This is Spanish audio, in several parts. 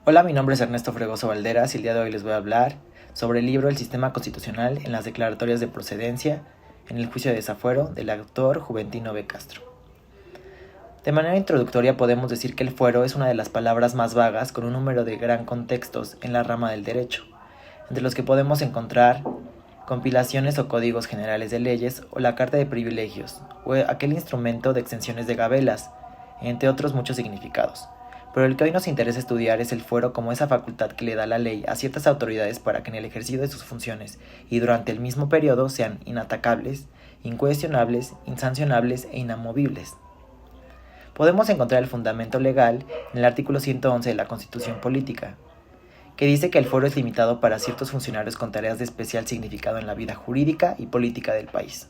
Hola, mi nombre es Ernesto Fregoso Valderas y el día de hoy les voy a hablar sobre el libro El Sistema Constitucional en las Declaratorias de Procedencia en el Juicio de Desafuero del autor Juventino B. Castro. De manera introductoria podemos decir que el fuero es una de las palabras más vagas con un número de gran contextos en la rama del derecho, entre los que podemos encontrar compilaciones o códigos generales de leyes o la Carta de Privilegios o aquel instrumento de exenciones de gabelas, entre otros muchos significados. Pero el que hoy nos interesa estudiar es el fuero como esa facultad que le da la ley a ciertas autoridades para que en el ejercicio de sus funciones y durante el mismo periodo sean inatacables, incuestionables, insancionables e inamovibles. Podemos encontrar el fundamento legal en el artículo 111 de la Constitución Política, que dice que el fuero es limitado para ciertos funcionarios con tareas de especial significado en la vida jurídica y política del país.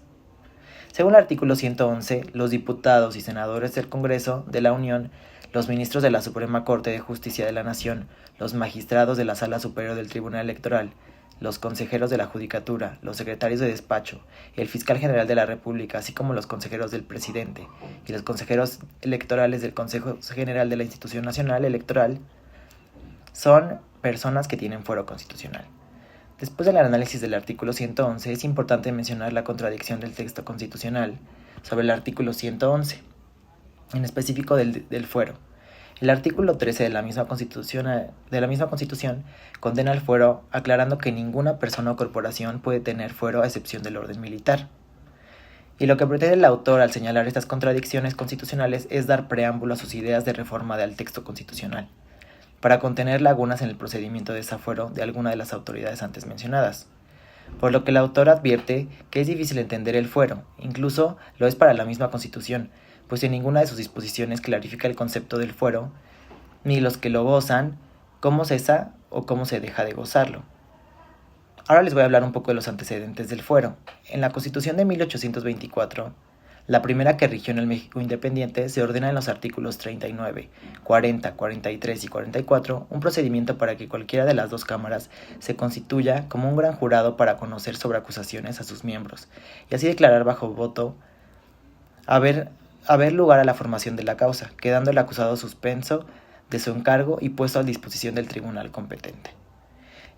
Según el artículo 111, los diputados y senadores del Congreso de la Unión, los ministros de la Suprema Corte de Justicia de la Nación, los magistrados de la Sala Superior del Tribunal Electoral, los consejeros de la Judicatura, los secretarios de despacho, el fiscal general de la República, así como los consejeros del presidente y los consejeros electorales del Consejo General de la Institución Nacional Electoral, son personas que tienen fuero constitucional. Después del análisis del artículo 111, es importante mencionar la contradicción del texto constitucional sobre el artículo 111, en específico del fuero. El artículo 13 de la misma Constitución condena el fuero, aclarando que ninguna persona o corporación puede tener fuero a excepción del orden militar. Y lo que pretende el autor al señalar estas contradicciones constitucionales es dar preámbulo a sus ideas de reforma del texto constitucional, para contener lagunas en el procedimiento de desafuero de alguna de las autoridades antes mencionadas. Por lo que el autor advierte que es difícil entender el fuero, incluso lo es para la misma Constitución, pues en ninguna de sus disposiciones clarifica el concepto del fuero, ni los que lo gozan, cómo cesa o cómo se deja de gozarlo. Ahora les voy a hablar un poco de los antecedentes del fuero. En la Constitución de 1824, la primera que rigió en el México independiente, se ordena en los artículos 39, 40, 43 y 44 un procedimiento para que cualquiera de las dos cámaras se constituya como un gran jurado para conocer sobre acusaciones a sus miembros y así declarar bajo voto haber lugar a la formación de la causa, quedando el acusado suspenso de su encargo y puesto a disposición del tribunal competente.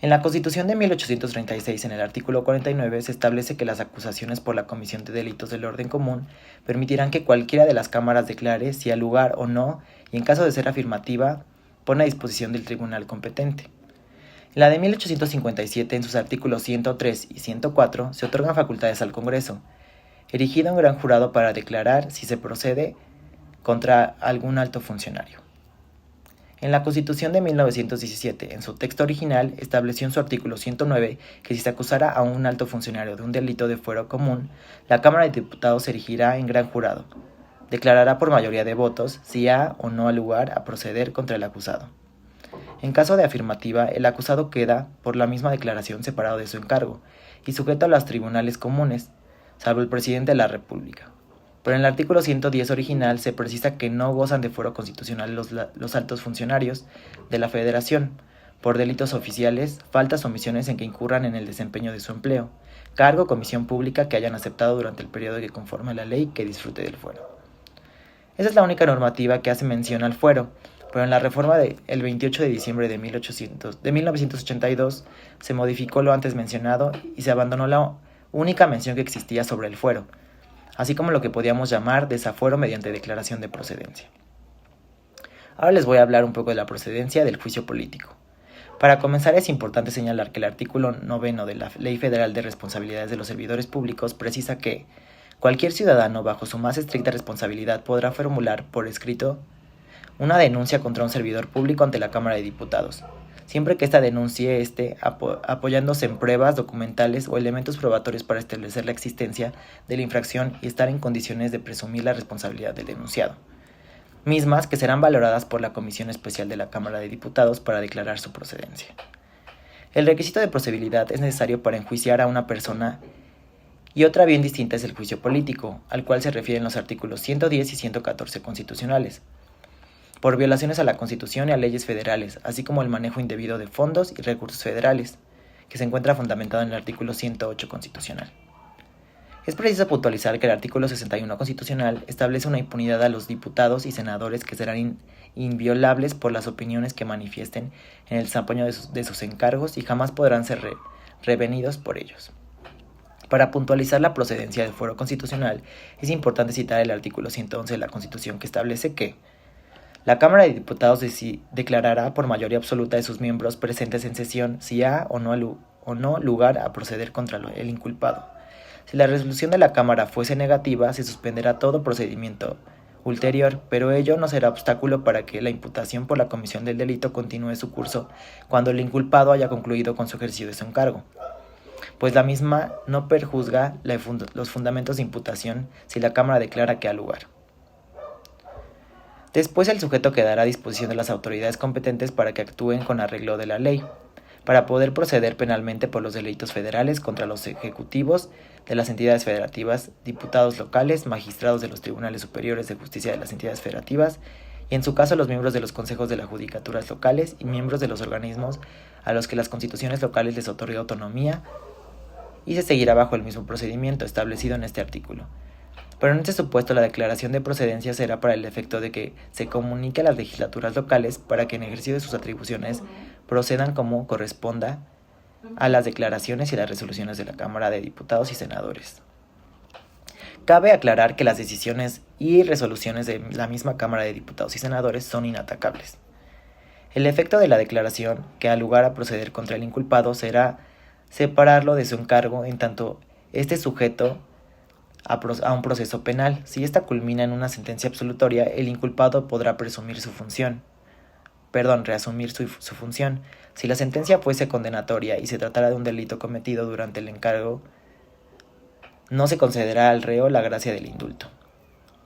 En la Constitución de 1836, en el artículo 49, se establece que las acusaciones por la comisión de delitos del orden común permitirán que cualquiera de las cámaras declare si ha lugar o no, y en caso de ser afirmativa, pone a disposición del tribunal competente. En la de 1857, en sus artículos 103 y 104, se otorgan facultades al Congreso, erigido un gran jurado para declarar si se procede contra algún alto funcionario. En la Constitución de 1917, en su texto original, estableció en su artículo 109 que si se acusara a un alto funcionario de un delito de fuero común, la Cámara de Diputados se erigirá en gran jurado. Declarará por mayoría de votos si ha o no lugar a proceder contra el acusado. En caso de afirmativa, el acusado queda, por la misma declaración, separado de su encargo y sujeto a los tribunales comunes, salvo el presidente de la República. Pero en el artículo 110 original se precisa que no gozan de fuero constitucional los altos funcionarios de la Federación, por delitos oficiales, faltas o omisiones en que incurran en el desempeño de su empleo, cargo o comisión pública que hayan aceptado durante el periodo que conforme la ley que disfrute del fuero. Esa es la única normativa que hace mención al fuero, pero en la reforma del 28 de diciembre de 1982 se modificó lo antes mencionado y se abandonó la única mención que existía sobre el fuero, así como lo que podíamos llamar desafuero mediante declaración de procedencia. Ahora les voy a hablar un poco de la procedencia del juicio político. Para comenzar es importante señalar que el artículo 9 de la Ley Federal de Responsabilidades de los Servidores Públicos precisa que cualquier ciudadano bajo su más estricta responsabilidad podrá formular por escrito una denuncia contra un servidor público ante la Cámara de Diputados, siempre que esta denuncie esté apoyándose en pruebas documentales o elementos probatorios para establecer la existencia de la infracción y estar en condiciones de presumir la responsabilidad del denunciado, mismas que serán valoradas por la Comisión Especial de la Cámara de Diputados para declarar su procedencia. El requisito de procedibilidad es necesario para enjuiciar a una persona y otra bien distinta es el juicio político, al cual se refieren los artículos 110 y 114 constitucionales, por violaciones a la Constitución y a leyes federales, así como el manejo indebido de fondos y recursos federales, que se encuentra fundamentado en el artículo 108 constitucional. Es preciso puntualizar que el artículo 61 constitucional establece una impunidad a los diputados y senadores que serán inviolables por las opiniones que manifiesten en el desempeño de sus encargos y jamás podrán ser revenidos por ellos. Para puntualizar la procedencia del fuero constitucional, es importante citar el artículo 111 de la Constitución, que establece que la Cámara de Diputados declarará por mayoría absoluta de sus miembros presentes en sesión si ha o no lugar a proceder contra el inculpado. Si la resolución de la Cámara fuese negativa, se suspenderá todo procedimiento ulterior, pero ello no será obstáculo para que la imputación por la comisión del delito continúe su curso cuando el inculpado haya concluido con su ejercicio de su encargo, pues la misma no perjuzga los fundamentos de imputación si la Cámara declara que ha lugar. Después el sujeto quedará a disposición de las autoridades competentes para que actúen con arreglo de la ley, para poder proceder penalmente por los delitos federales contra los ejecutivos de las entidades federativas, diputados locales, magistrados de los tribunales superiores de justicia de las entidades federativas y en su caso los miembros de los consejos de las judicaturas locales y miembros de los organismos a los que las constituciones locales les otorga autonomía, y se seguirá bajo el mismo procedimiento establecido en este artículo. Pero en este supuesto la declaración de procedencia será para el efecto de que se comunique a las legislaturas locales para que en ejercicio de sus atribuciones procedan como corresponda a las declaraciones y las resoluciones de la Cámara de Diputados y Senadores. Cabe aclarar que las decisiones y resoluciones de la misma Cámara de Diputados y Senadores son inatacables. El efecto de la declaración que ha lugar a proceder contra el inculpado será separarlo de su encargo en tanto esté sujeto a un proceso penal. Si ésta culmina en una sentencia absolutoria, el inculpado podrá reasumir su función. Si la sentencia fuese condenatoria y se tratara de un delito cometido durante el encargo, no se concederá al reo la gracia del indulto.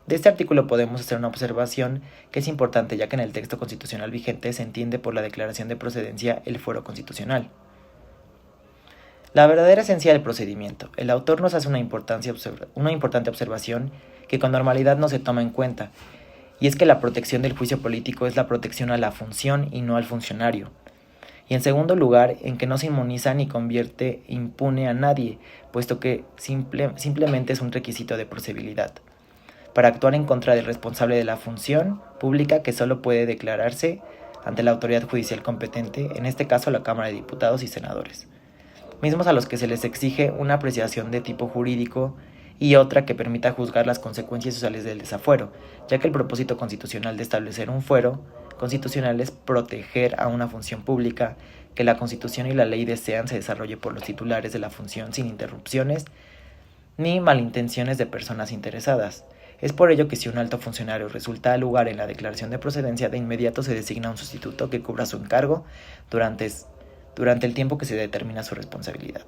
De este artículo podemos hacer una observación que es importante, ya que en el texto constitucional vigente se entiende por la declaración de procedencia el fuero constitucional. La verdadera esencia del procedimiento. El autor nos hace una importante observación que con normalidad no se toma en cuenta, y es que la protección del juicio político es la protección a la función y no al funcionario. Y en segundo lugar, en que no se inmuniza ni convierte impune a nadie, puesto que simplemente es un requisito de procedibilidad para actuar en contra del responsable de la función pública, que solo puede declararse ante la autoridad judicial competente, en este caso la Cámara de Diputados y Senadores, mismos a los que se les exige una apreciación de tipo jurídico y otra que permita juzgar las consecuencias sociales del desafuero, ya que el propósito constitucional de establecer un fuero constitucional es proteger a una función pública que la Constitución y la ley desean se desarrolle por los titulares de la función sin interrupciones ni malintenciones de personas interesadas. Es por ello que si un alto funcionario resulta al lugar en la declaración de procedencia, de inmediato se designa un sustituto que cubra su encargo durante el tiempo que se determina su responsabilidad.